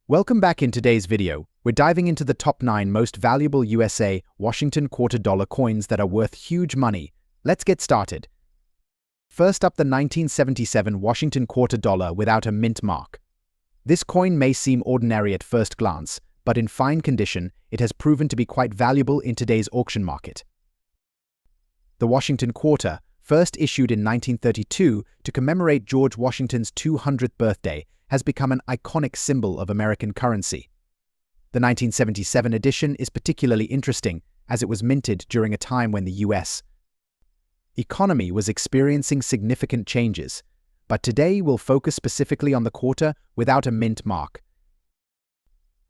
Welcome back. In today's video, we're diving into the top 9 most valuable USA Washington quarter dollar coins that are worth huge money. Let's get started. First up, the 1977 Washington quarter dollar without a mint mark. This coin may seem ordinary at first glance, but in fine condition, it has proven to be quite valuable in today's auction market. The Washington quarter, first issued in 1932 to commemorate George Washington's 200th birthday, has become an iconic symbol of American currency. The 1977 edition is particularly interesting as it was minted during a time when the U.S. economy was experiencing significant changes, but today we'll focus specifically on the quarter without a mint mark.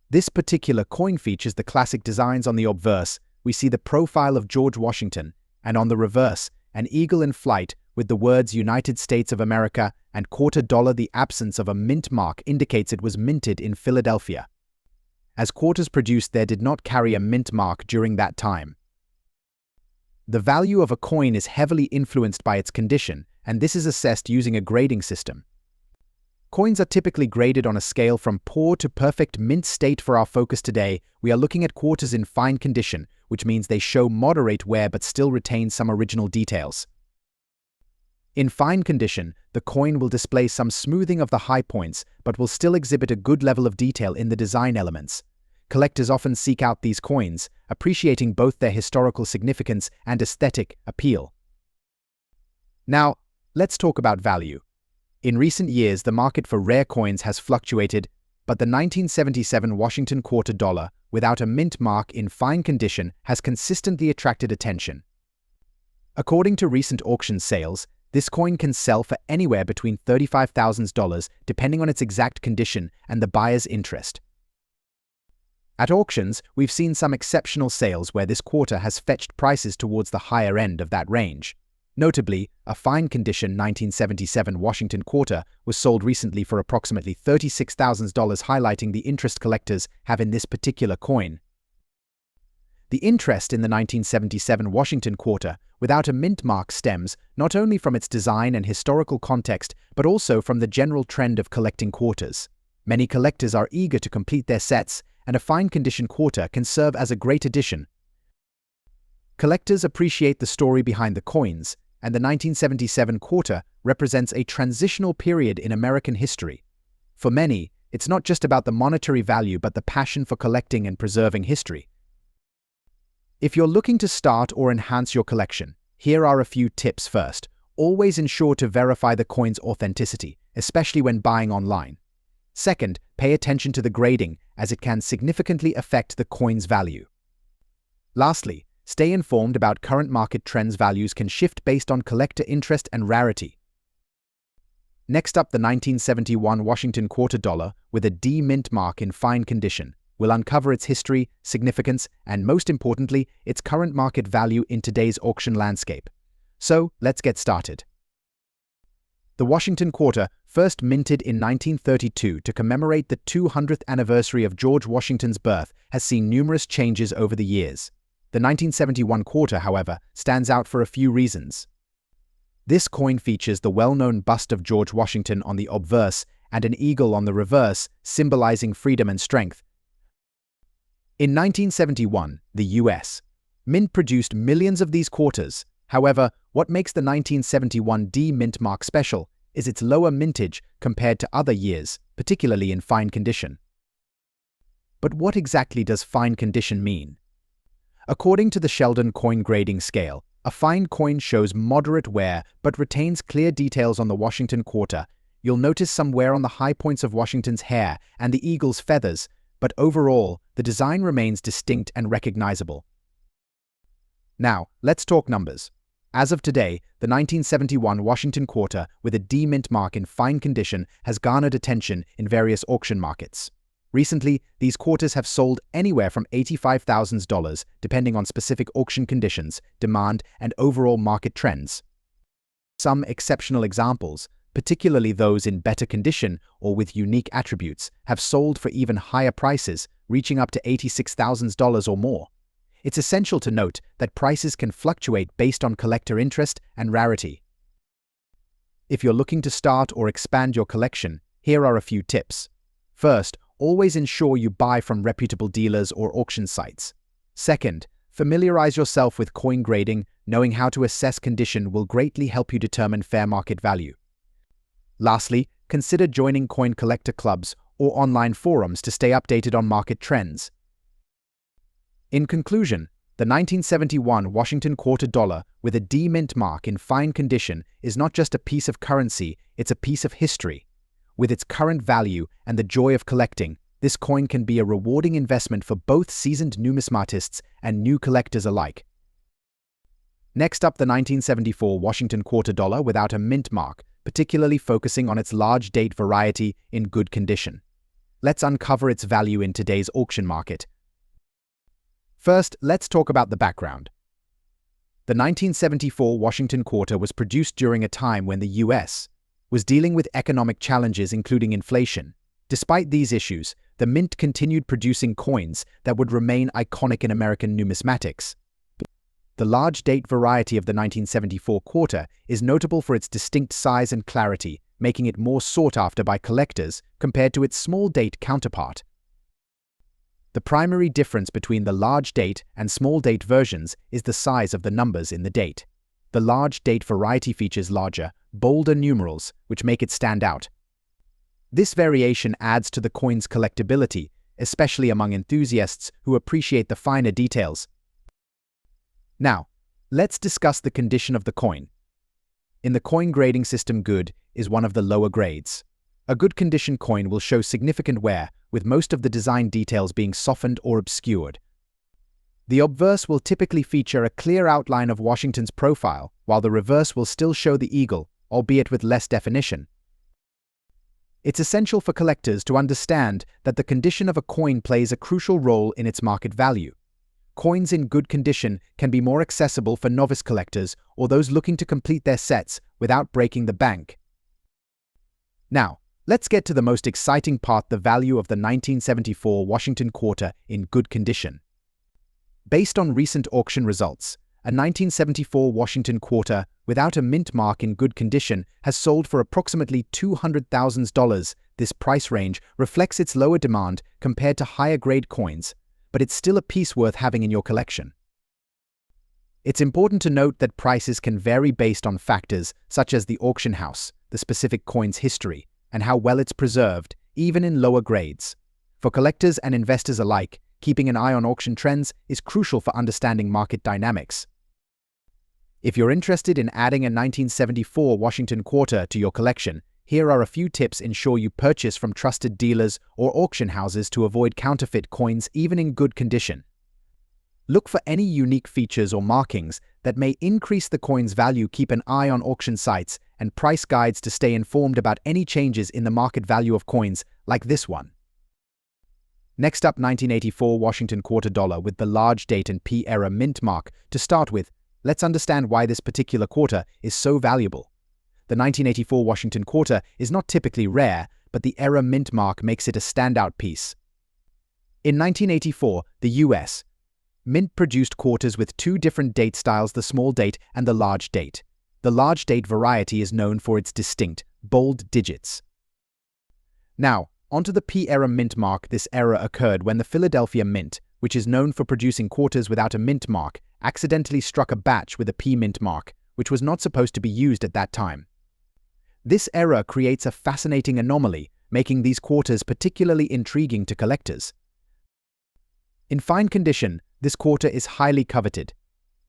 This particular coin features the classic designs. On the obverse, we see the profile of George Washington, and on the reverse, an eagle in flight with the words United States of America and quarter dollar. The absence of a mint mark indicates it was minted in Philadelphia, as quarters produced there did not carry a mint mark during that time. The value of a coin is heavily influenced by its condition, and this is assessed using a grading system. Coins are typically graded on a scale from poor to perfect mint state. For our focus today, we are looking at quarters in fine condition, which means they show moderate wear but still retain some original details. In fine condition, the coin will display some smoothing of the high points but will still exhibit a good level of detail in the design elements. Collectors often seek out these coins, appreciating both their historical significance and aesthetic appeal. Now, let's talk about value. In recent years, the market for rare coins has fluctuated, but the 1977 Washington quarter dollar without a mint mark in fine condition has consistently attracted attention. According to recent auction sales, this coin can sell for anywhere between $35,000 depending on its exact condition and the buyer's interest. At auctions, we've seen some exceptional sales where this quarter has fetched prices towards the higher end of that range. Notably, a fine condition 1977 Washington quarter was sold recently for approximately $36,000, highlighting the interest collectors have in this particular coin. The interest in the 1977 Washington quarter without a mint mark stems not only from its design and historical context, but also from the general trend of collecting quarters. Many collectors are eager to complete their sets, and a fine condition quarter can serve as a great addition. Collectors appreciate the story behind the coins, and the 1977 quarter represents a transitional period in American history. For many, it's not just about the monetary value but the passion for collecting and preserving history. If you're looking to start or enhance your collection, here are a few tips. First, always ensure to verify the coin's authenticity, especially when buying online. Second, pay attention to the grading, as it can significantly affect the coin's value. Lastly, stay informed about current market trends. Values can shift based on collector interest and rarity. Next up, the 1971 Washington quarter dollar with a D mint mark in fine condition. We'll uncover its history, significance, and most importantly, its current market value in today's auction landscape. So, let's get started. The Washington quarter, first minted in 1932 to commemorate the 200th anniversary of George Washington's birth, has seen numerous changes over the years. The 1971 quarter, however, stands out for a few reasons. This coin features the well-known bust of George Washington on the obverse and an eagle on the reverse, symbolizing freedom and strength. In 1971, the U.S. Mint produced millions of these quarters. However, what makes the 1971 D mint mark special is its lower mintage compared to other years, particularly in fine condition. But what exactly does fine condition mean? According to the Sheldon coin grading scale, a fine coin shows moderate wear but retains clear details. On the Washington quarter, you'll notice some wear on the high points of Washington's hair and the eagle's feathers, but overall, the design remains distinct and recognizable. Now, let's talk numbers. As of today, the 1971 Washington quarter with a D mint mark in fine condition has garnered attention in various auction markets. Recently, these quarters have sold anywhere from $85,000 depending on specific auction conditions, demand, and overall market trends. Some exceptional examples, particularly those in better condition or with unique attributes, have sold for even higher prices, reaching up to $86,000 or more. It's essential to note that prices can fluctuate based on collector interest and rarity. If you're looking to start or expand your collection, here are a few tips. First, always ensure you buy from reputable dealers or auction sites. Second, familiarize yourself with coin grading. Knowing how to assess condition will greatly help you determine fair market value. Lastly, consider joining coin collector clubs or online forums to stay updated on market trends. In conclusion, the 1971 Washington quarter dollar with a D mint mark in fine condition is not just a piece of currency, it's a piece of history. With its current value and the joy of collecting, this coin can be a rewarding investment for both seasoned numismatists and new collectors alike. Next up, the 1974 Washington quarter dollar without a mint mark, particularly focusing on its large date variety in good condition. Let's uncover its value in today's auction market. First, let's talk about the background. The 1974 Washington quarter was produced during a time when the US was dealing with economic challenges including inflation. Despite these issues, the mint continued producing coins that would remain iconic in American numismatics. The large date variety of the 1974 quarter is notable for its distinct size and clarity, making it more sought after by collectors compared to its small date counterpart. The primary difference between the large date and small date versions is the size of the numbers in the date. The large date variety features larger, bolder numerals, which make it stand out. This variation adds to the coin's collectability, especially among enthusiasts who appreciate the finer details. Now, let's discuss the condition of the coin. In the coin grading system, good is one of the lower grades. A good condition coin will show significant wear, with most of the design details being softened or obscured. The obverse will typically feature a clear outline of Washington's profile, while the reverse will still show the eagle, albeit with less definition. It's essential for collectors to understand that the condition of a coin plays a crucial role in its market value. Coins in good condition can be more accessible for novice collectors or those looking to complete their sets without breaking the bank. Now, let's get to the most exciting part, the value of the 1974 Washington quarter in good condition. Based on recent auction results, a 1974 Washington quarter without a mint mark in good condition has sold for approximately $200,000. This price range reflects its lower demand compared to higher-grade coins, but it's still a piece worth having in your collection. It's important to note that prices can vary based on factors such as the auction house, the specific coin's history, and how well it's preserved, even in lower grades. For collectors and investors alike, keeping an eye on auction trends is crucial for understanding market dynamics. If you're interested in adding a 1974 Washington quarter to your collection, here are a few tips. Ensure you purchase from trusted dealers or auction houses to avoid counterfeit coins even in good condition. Look for any unique features or markings that may increase the coin's value. Keep an eye on auction sites and price guides to stay informed about any changes in the market value of coins like this one. Next up, 1984 Washington quarter dollar with the large date and P-era mint mark. To start with, let's understand why this particular quarter is so valuable. The 1984 Washington quarter is not typically rare, but the era mint mark makes it a standout piece. In 1984, the US Mint produced quarters with two different date styles, the small date and the large date. The large date variety is known for its distinct, bold digits. Now, onto the P-era mint mark. This era occurred when the Philadelphia Mint, which is known for producing quarters without a mint mark, accidentally struck a batch with a P mint mark, which was not supposed to be used at that time. This error creates a fascinating anomaly, making these quarters particularly intriguing to collectors. In fine condition, this quarter is highly coveted.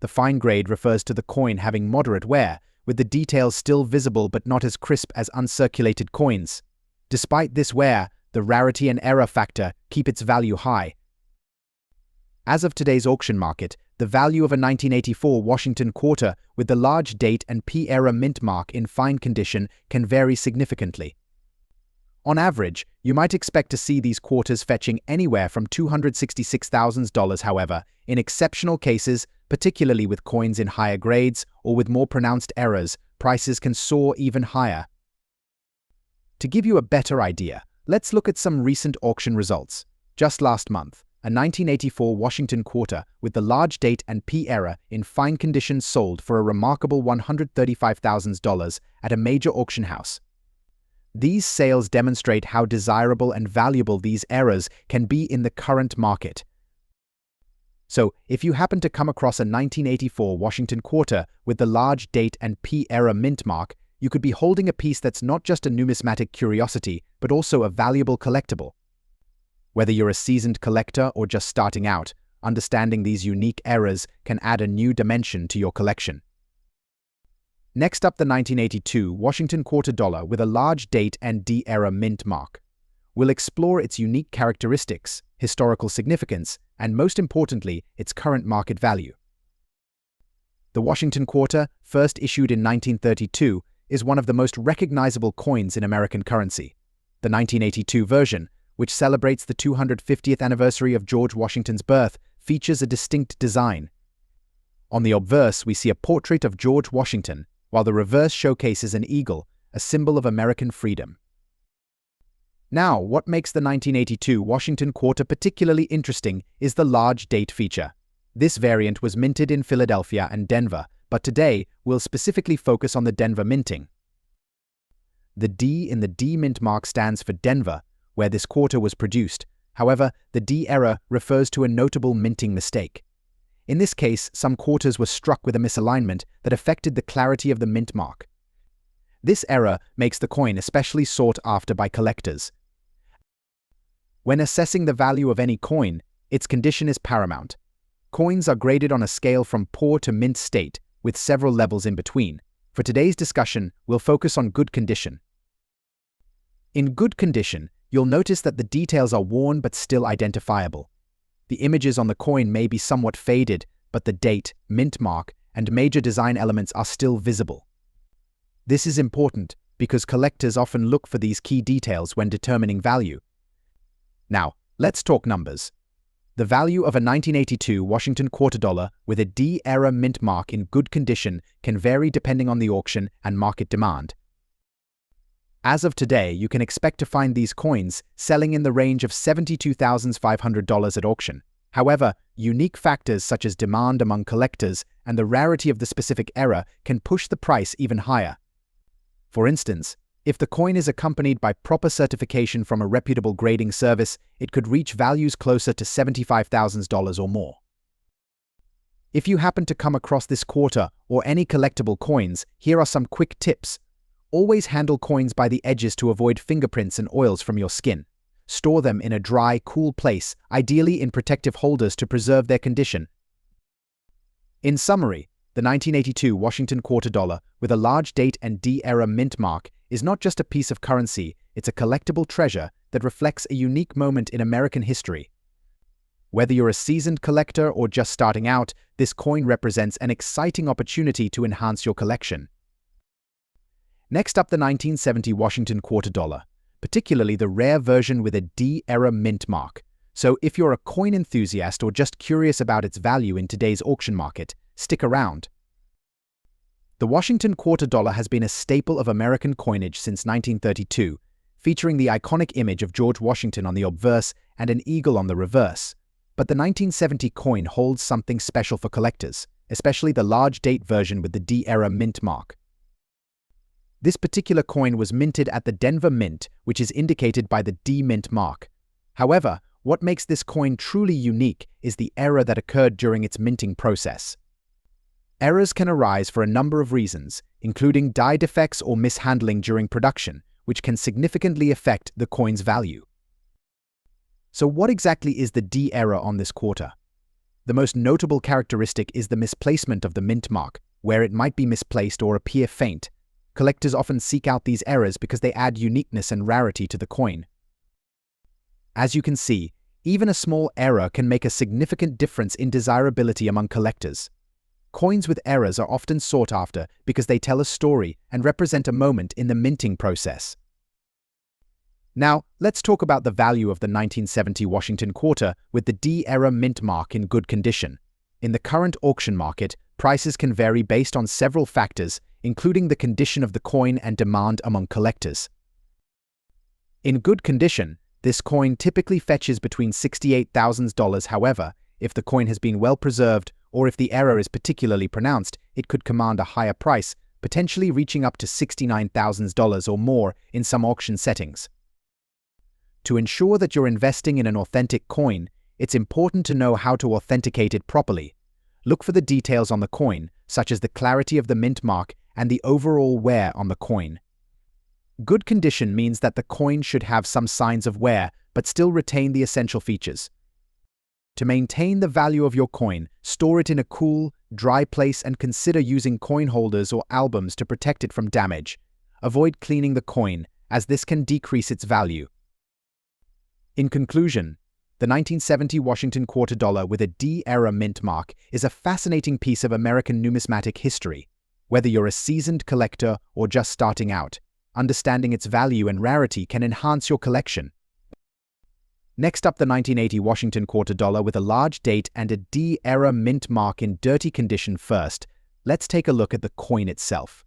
The fine grade refers to the coin having moderate wear, with the details still visible but not as crisp as uncirculated coins. Despite this wear, the rarity and error factor keep its value high. As of today's auction market, the value of a 1984 Washington quarter with the large date and P-era mint mark in fine condition can vary significantly. On average, you might expect to see these quarters fetching anywhere from $266,000. However, in exceptional cases, particularly with coins in higher grades or with more pronounced errors, prices can soar even higher. To give you a better idea, let's look at some recent auction results. Just last month, a 1984 Washington quarter with the large date and P-era in fine condition sold for a remarkable $135,000 at a major auction house. These sales demonstrate how desirable and valuable these eras can be in the current market. So, if you happen to come across a 1984 Washington quarter with the large date and P-era mint mark, you could be holding a piece that's not just a numismatic curiosity, but also a valuable collectible. Whether you're a seasoned collector or just starting out, understanding these unique eras can add a new dimension to your collection. Next up, the 1982 Washington quarter dollar with a large date and D-era mint mark. We'll explore its unique characteristics, historical significance, and most importantly, its current market value. The Washington quarter, first issued in 1932, is one of the most recognizable coins in American currency. The 1982 version, which celebrates the 250th anniversary of George Washington's birth, features a distinct design. On the obverse, we see a portrait of George Washington, while the reverse showcases an eagle, a symbol of American freedom. Now, what makes the 1982 Washington quarter particularly interesting is the large date feature. This variant was minted in Philadelphia and Denver, but today we'll specifically focus on the Denver minting. The D in the D mint mark stands for Denver, where this quarter was produced. However, the D error refers to a notable minting mistake. In this case, some quarters were struck with a misalignment that affected the clarity of the mint mark. This error makes the coin especially sought after by collectors. When assessing the value of any coin, its condition is paramount. Coins are graded on a scale from poor to mint state, with several levels in between. For today's discussion, we'll focus on good condition. In good condition, you'll notice that the details are worn but still identifiable. The images on the coin may be somewhat faded, but the date, mint mark, and major design elements are still visible. This is important because collectors often look for these key details when determining value. Now, let's talk numbers. The value of a 1982 Washington quarter dollar with a D-era mint mark in good condition can vary depending on the auction and market demand. As of today, you can expect to find these coins selling in the range of $72,500 at auction. However, unique factors such as demand among collectors and the rarity of the specific era can push the price even higher. For instance, if the coin is accompanied by proper certification from a reputable grading service, it could reach values closer to $75,000 or more. If you happen to come across this quarter or any collectible coins, here are some quick tips. Always handle coins by the edges to avoid fingerprints and oils from your skin. Store them in a dry, cool place, ideally in protective holders to preserve their condition. In summary, the 1982 Washington quarter dollar with a large date and D-era mint mark is not just a piece of currency, it's a collectible treasure that reflects a unique moment in American history. Whether you're a seasoned collector or just starting out, this coin represents an exciting opportunity to enhance your collection. Next up, the 1970 Washington quarter dollar, particularly the rare version with a D-era mint mark. So if you're a coin enthusiast or just curious about its value in today's auction market, stick around. The Washington quarter dollar has been a staple of American coinage since 1932, featuring the iconic image of George Washington on the obverse and an eagle on the reverse. But the 1970 coin holds something special for collectors, especially the large date version with the D-era mint mark. This particular coin was minted at the Denver Mint, which is indicated by the D mint mark. However, what makes this coin truly unique is the error that occurred during its minting process. Errors can arise for a number of reasons, including die defects or mishandling during production, which can significantly affect the coin's value. So what exactly is the D error on this quarter? The most notable characteristic is the misplacement of the mint mark, where it might be misplaced or appear faint. Collectors often seek out these errors because they add uniqueness and rarity to the coin. As you can see, even a small error can make a significant difference in desirability among collectors. Coins with errors are often sought after because they tell a story and represent a moment in the minting process. Now, let's talk about the value of the 1970 Washington quarter with the D-era mint mark in good condition. In the current auction market, prices can vary based on several factors, including the condition of the coin and demand among collectors. In good condition, this coin typically fetches between $68,000. However, if the coin has been well preserved or if the error is particularly pronounced, it could command a higher price, potentially reaching up to $69,000 or more in some auction settings. To ensure that you're investing in an authentic coin, it's important to know how to authenticate it properly. Look for the details on the coin, such as the clarity of the mint mark and the overall wear on the coin. Good condition means that the coin should have some signs of wear, but still retain the essential features. To maintain the value of your coin, store it in a cool, dry place and consider using coin holders or albums to protect it from damage. Avoid cleaning the coin, as this can decrease its value. In conclusion, the 1970 Washington quarter dollar with a D-era mint mark is a fascinating piece of American numismatic history. Whether you're a seasoned collector or just starting out, understanding its value and rarity can enhance your collection. Next up, the 1980 Washington quarter dollar with a large date and a D-era mint mark in dirty condition. First, let's take a look at the coin itself.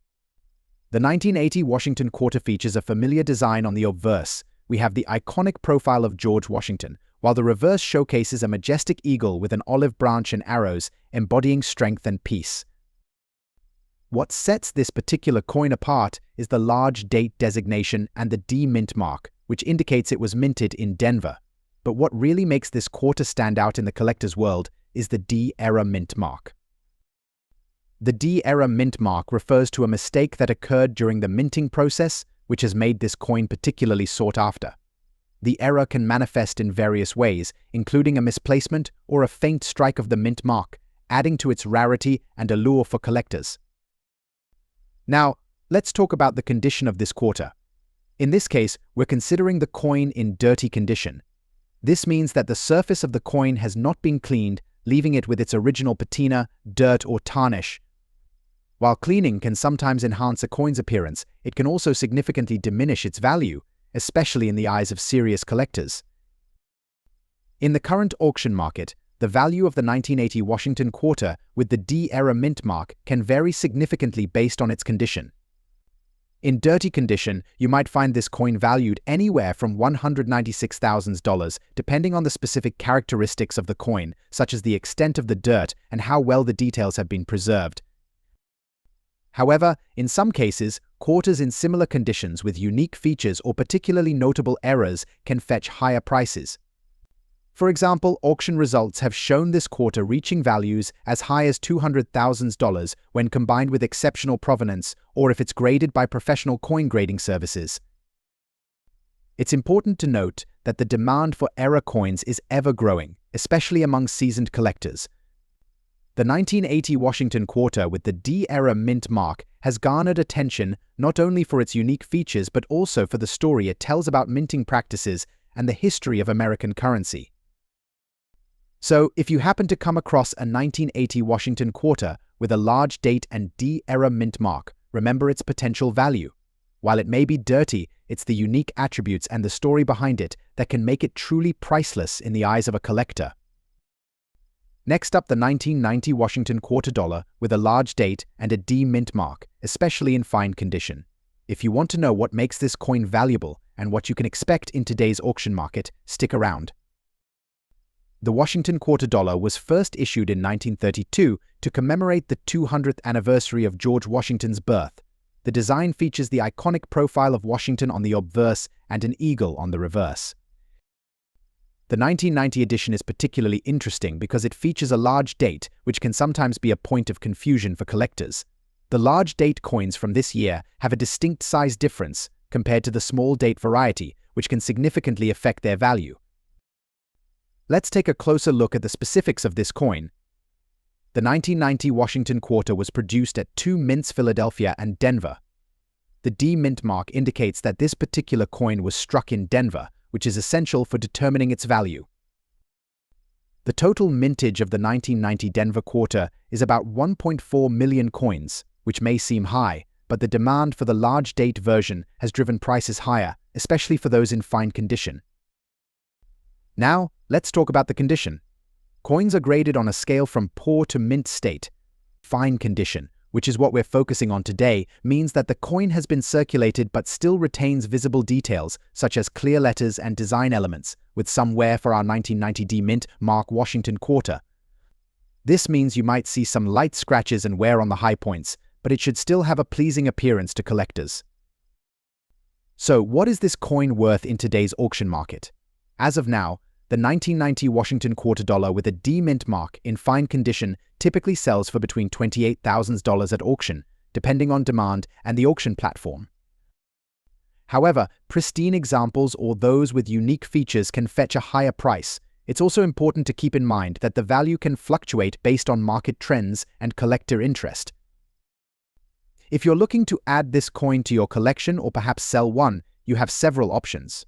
The 1980 Washington quarter features a familiar design on the obverse. We have the iconic profile of George Washington, while the reverse showcases a majestic eagle with an olive branch and arrows embodying strength and peace. What sets this particular coin apart is the large date designation and the D mint mark, which indicates it was minted in Denver. But what really makes this quarter stand out in the collector's world is the D-era mint mark. The D-era mint mark refers to a mistake that occurred during the minting process, which has made this coin particularly sought after. The error can manifest in various ways, including a misplacement or a faint strike of the mint mark, adding to its rarity and allure for collectors. Now, let's talk about the condition of this quarter. In this case, we're considering the coin in dirty condition. This means that the surface of the coin has not been cleaned, leaving it with its original patina, dirt, or tarnish. While cleaning can sometimes enhance a coin's appearance, it can also significantly diminish its value, especially in the eyes of serious collectors. In the current auction market, the value of the 1980 Washington quarter with the D-era mint mark can vary significantly based on its condition. In dirty condition, you might find this coin valued anywhere from $196,000, depending on the specific characteristics of the coin, such as the extent of the dirt and how well the details have been preserved. However, in some cases, quarters in similar conditions with unique features or particularly notable errors can fetch higher prices. For example, auction results have shown this quarter reaching values as high as $200,000 when combined with exceptional provenance or if it's graded by professional coin grading services. It's important to note that the demand for error coins is ever growing, especially among seasoned collectors. The 1980 Washington quarter with the D-era mint mark has garnered attention not only for its unique features but also for the story it tells about minting practices and the history of American currency. So, if you happen to come across a 1980 Washington quarter with a large date and D-era mint mark, remember its potential value. While it may be dirty, it's the unique attributes and the story behind it that can make it truly priceless in the eyes of a collector. Next up, the 1990 Washington quarter dollar with a large date and a D mint mark, especially in fine condition. If you want to know what makes this coin valuable and what you can expect in today's auction market, stick around. The Washington quarter dollar was first issued in 1932 to commemorate the 200th anniversary of George Washington's birth. The design features the iconic profile of Washington on the obverse and an eagle on the reverse. The 1990 edition is particularly interesting because it features a large date, which can sometimes be a point of confusion for collectors. The large date coins from this year have a distinct size difference compared to the small date variety, which can significantly affect their value. Let's take a closer look at the specifics of this coin. The 1990 Washington quarter was produced at two mints, Philadelphia and Denver. The D mint mark indicates that this particular coin was struck in Denver, which is essential for determining its value. The total mintage of the 1990 Denver quarter is about 1.4 million coins, which may seem high, but the demand for the large date version has driven prices higher, especially for those in fine condition. Now, let's talk about the condition. Coins are graded on a scale from poor to mint state. Fine condition, which is what we're focusing on today, means that the coin has been circulated but still retains visible details, such as clear letters and design elements, with some wear for our 1990 D mint mark Washington quarter. This means you might see some light scratches and wear on the high points, but it should still have a pleasing appearance to collectors. So, what is this coin worth in today's auction market? As of now, the 1990 Washington quarter dollar with a D mint mark in fine condition typically sells for between $28,000 at auction, depending on demand and the auction platform. However, pristine examples or those with unique features can fetch a higher price. It's also important to keep in mind that the value can fluctuate based on market trends and collector interest. If you're looking to add this coin to your collection or perhaps sell one, you have several options.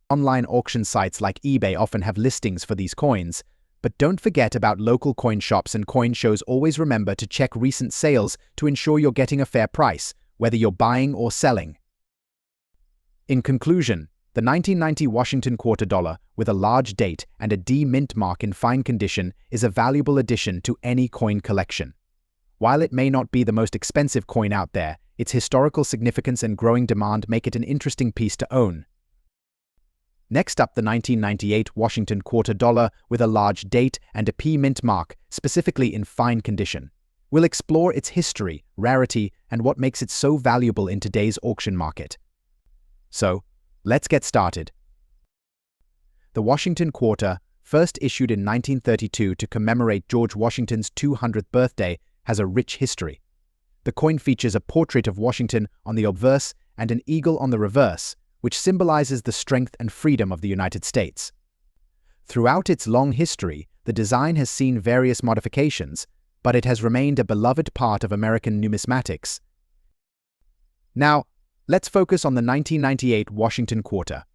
Online auction sites like eBay often have listings for these coins, but don't forget about local coin shops and coin shows. Always remember to check recent sales to ensure you're getting a fair price, whether you're buying or selling. In conclusion, the 1990 Washington quarter dollar with a large date and a D mint mark in fine condition is a valuable addition to any coin collection. While it may not be the most expensive coin out there, its historical significance and growing demand make it an interesting piece to own. Next up, the 1998 Washington quarter dollar with a large date and a P mint mark, specifically in fine condition. We'll explore its history, rarity, and what makes it so valuable in today's auction market. So, let's get started. The Washington quarter, first issued in 1932 to commemorate George Washington's 200th birthday, has a rich history. The coin features a portrait of Washington on the obverse and an eagle on the reverse, which symbolizes the strength and freedom of the United States. Throughout its long history, the design has seen various modifications, but it has remained a beloved part of American numismatics. Now, let's focus on the 1998 Washington quarter.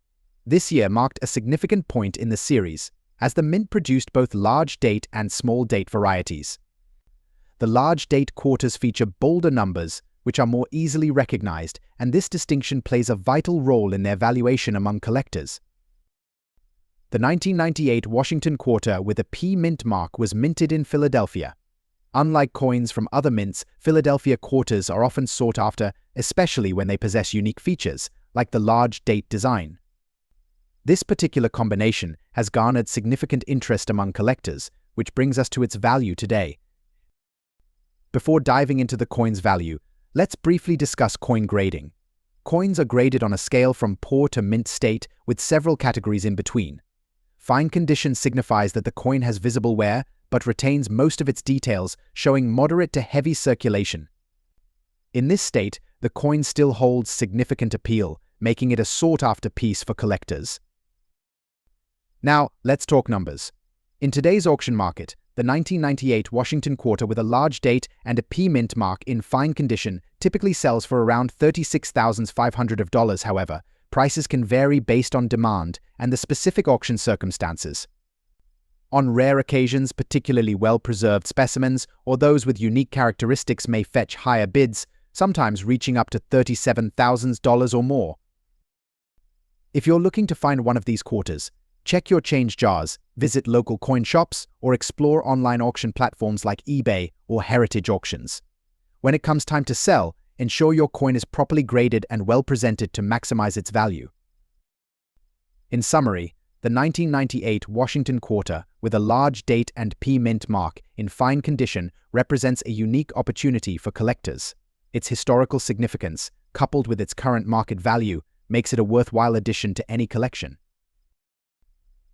This year marked a significant point in the series, as the mint produced both large date and small date varieties. The large date quarters feature bolder numbers, which are more easily recognized, and this distinction plays a vital role in their valuation among collectors. The 1998 Washington quarter with a P mint mark was minted in Philadelphia. Unlike coins from other mints, Philadelphia quarters are often sought after, especially when they possess unique features, like the large date design. This particular combination has garnered significant interest among collectors, which brings us to its value today. Before diving into the coin's value, let's briefly discuss coin grading. Coins are graded on a scale from poor to mint state, with several categories in between. Fine condition signifies that the coin has visible wear, but retains most of its details, showing moderate to heavy circulation. In this state, the coin still holds significant appeal, making it a sought-after piece for collectors. Now, let's talk numbers. In today's auction market, the 1998 Washington quarter with a large date and a P mint mark in fine condition typically sells for around $36,500. However, prices can vary based on demand and the specific auction circumstances. On rare occasions, particularly well-preserved specimens or those with unique characteristics may fetch higher bids, sometimes reaching up to $37,000 or more. If you're looking to find one of these quarters, check your change jars, visit local coin shops, or explore online auction platforms like eBay or heritage auctions. When it comes time to sell, ensure your coin is properly graded and well presented to maximize its value. In summary, the 1998 Washington quarter with a large date and P mint mark in fine condition represents a unique opportunity for collectors. Its historical significance, coupled with its current market value, makes it a worthwhile addition to any collection.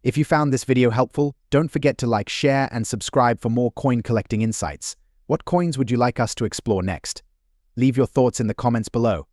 If you found this video helpful, don't forget to like, share, and subscribe for more coin collecting insights. What coins would you like us to explore next? Leave your thoughts in the comments below.